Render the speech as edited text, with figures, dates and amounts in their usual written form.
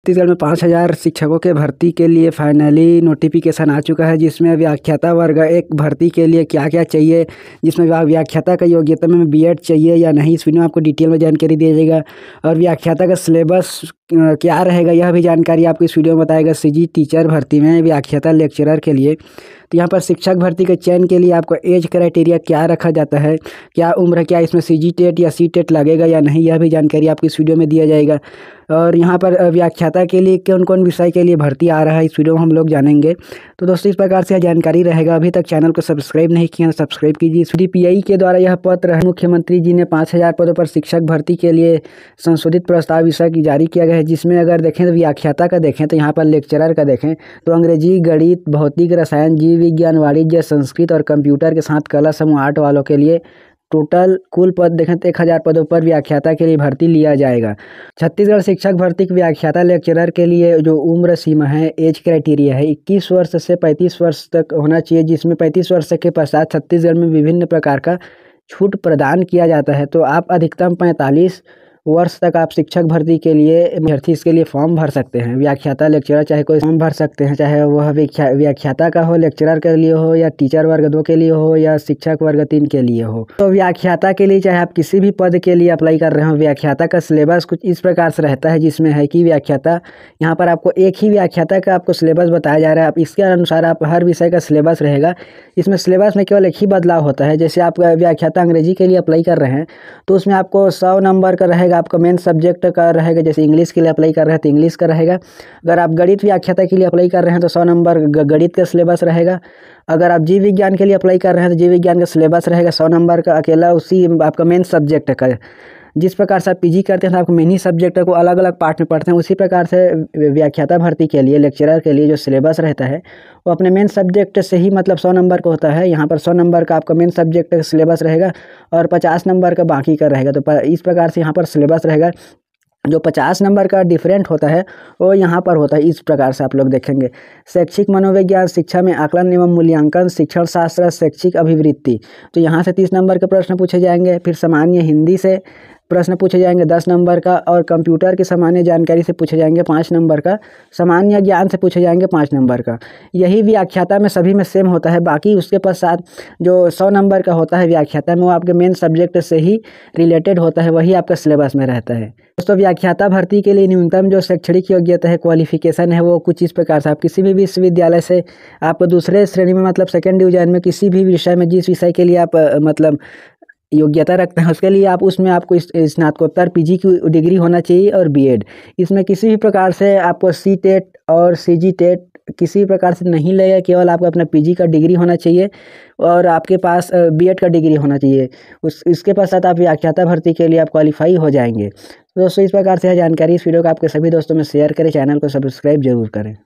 छत्तीसगढ़ में 5,000 शिक्षकों के भर्ती के लिए फाइनली नोटिफिकेशन आ चुका है, जिसमें व्याख्याता वर्ग एक भर्ती के लिए क्या क्या चाहिए, जिसमें व्याख्याता का योग्यता में बीएड चाहिए या नहीं, इस वीडियो में आपको डिटेल में जानकारी दिया जाएगा। और व्याख्याता का सिलेबस क्या रहेगा यह भी जानकारी आपको इस वीडियो में बताएगा। सीजी टीचर भर्ती में व्याख्याता लेक्चरर के लिए तो यहाँ पर शिक्षक भर्ती के चयन के लिए आपको एज क्राइटेरिया क्या रखा जाता है, क्या उम्र, क्या इसमें सीजी टेट या सी टेट लगेगा या नहीं, यह भी जानकारी आपको इस वीडियो में दिया जाएगा। और यहाँ पर व्याख्याता के लिए कौन कौन विषय के लिए भर्ती आ रहा है इस वीडियो में हम लोग जानेंगे। तो दोस्तों इस प्रकार से यह जानकारी रहेगा। अभी तक चैनल को सब्सक्राइब नहीं किया तो सब्सक्राइब कीजिए। DPI के द्वारा यह पत्र है, मुख्यमंत्री जी ने 5,000 पदों पर शिक्षक भर्ती के लिए संशोधित प्रस्ताव विषय की जारी किया गया है, जिसमें अगर देखें तो व्याख्याता का देखें तो यहाँ पर लेक्चरर का देखें तो अंग्रेजी, गणित, भौतिक, रसायन, जीव विज्ञान, वाणिज्य, संस्कृत और कंप्यूटर के साथ कला समूह 8 वालों के लिए टोटल कुल पद देखें तो 1,000 पदों पर व्याख्याता के लिए भर्ती लिया जाएगा। छत्तीसगढ़ शिक्षक भर्ती के व्याख्याता लेक्चरर के लिए जो उम्र सीमा है, एज क्राइटेरिया है, 21 वर्ष से 35 वर्ष तक होना चाहिए, जिसमें 35 वर्ष के पश्चात छत्तीसगढ़ में विभिन्न प्रकार का छूट प्रदान किया जाता है। तो आप अधिकतम 45 वर्ष तक आप शिक्षक भर्ती के लिए अभ्यर्थी इसके लिए फॉर्म भर सकते हैं। व्याख्याता लेक्चरर चाहे कोई फॉर्म भर सकते हैं, चाहे वह व्याख्याता का हो, लेक्चरर के लिए हो, या टीचर वर्ग 2 के लिए हो, या शिक्षक वर्ग 3 के लिए हो। तो व्याख्याता के लिए चाहे आप किसी भी पद के लिए अप्लाई कर रहे हो, व्याख्याता का सिलेबस कुछ इस प्रकार से रहता है, जिसमें है कि व्याख्याता यहाँ पर आपको एक ही व्याख्याता का आपको सिलेबस बताया जा रहा है। आप इसके अनुसार आप हर विषय का सिलेबस रहेगा। इसमें सिलेबस में केवल एक ही बदलाव होता है। जैसे आप व्याख्याता अंग्रेजी के लिए अप्लाई कर रहे हैं तो उसमें आपको 100 नंबर का रहेगा, आपका मेन सब्जेक्ट का रहेगा। जैसे इंग्लिश के लिए अप्लाई कर रहे हैं तो इंग्लिश का रहेगा। अगर आप गणित व्याख्याता के लिए अप्लाई कर रहे हैं तो 100 नंबर गणित का सिलेबस रहेगा। अगर आप जीव विज्ञान के लिए अप्लाई कर रहे हैं तो जीव विज्ञान का सिलेबस रहेगा 100 नंबर का अकेला, उसी आपका मेन सब्जेक्ट का। जिस प्रकार से आप पीजी करते हैं तो आपको मेन ही सब्जेक्ट को अलग अलग पार्ट में पढ़ते हैं, उसी प्रकार से व्याख्याता भर्ती के लिए लेक्चरर के लिए जो सिलेबस रहता है वो अपने मेन सब्जेक्ट से ही मतलब 100 नंबर का होता है। यहाँ पर 100 नंबर का आपका मेन सब्जेक्ट का सिलेबस रहेगा और 50 नंबर का बाकी का रहेगा। तो इस प्रकार से यहाँ पर सिलेबस रहेगा। जो 50 नंबर का डिफरेंट होता है वो यहाँ पर होता है। इस प्रकार से आप लोग देखेंगे। शैक्षिक मनोविज्ञान, शिक्षा में आकलन एवं मूल्यांकन, शिक्षण शास्त्र, शैक्षिक अभिवृत्ति, तो यहाँ से 30 नंबर के प्रश्न पूछे जाएंगे। फिर सामान्य हिंदी से प्रश्न पूछे जाएंगे 10 नंबर का, और कंप्यूटर की सामान्य जानकारी से पूछे जाएंगे 5 नंबर का, सामान्य ज्ञान से पूछे जाएंगे 5 नंबर का। यही व्याख्याता में सभी में सेम होता है। बाकी उसके पश्चात जो 100 नंबर का होता है व्याख्याता में, वो आपके मेन सब्जेक्ट से ही रिलेटेड होता है, वही आपका सिलेबस में रहता है। दोस्तों व्याख्याता भर्ती के लिए न्यूनतम जो शैक्षणिक योग्यता है, क्वालिफिकेशन है, वो कुछ इस प्रकार से आप किसी भी विश्वविद्यालय से आपको दूसरे श्रेणी में मतलब सेकेंड डिवीजन में किसी भी विषय में जिस विषय के लिए आप मतलब योग्यता रखते हैं उसके लिए आप उसमें आपको स्नातकोत्तर पीजी की डिग्री होना चाहिए और बीएड। इसमें किसी भी प्रकार से आपको सी टेट और सीजी टेट किसी भी प्रकार से नहीं लगेगा, केवल आपको अपना पीजी का डिग्री होना चाहिए और आपके पास बीएड का डिग्री होना चाहिए। इसके पश्चात आप व्याख्याता भर्ती के लिए आप क्वालिफाई हो जाएंगे। तो दोस्तों इस प्रकार से यह जानकारी इस वीडियो को आपके सभी दोस्तों में शेयर करें, चैनल को सब्सक्राइब जरूर करें।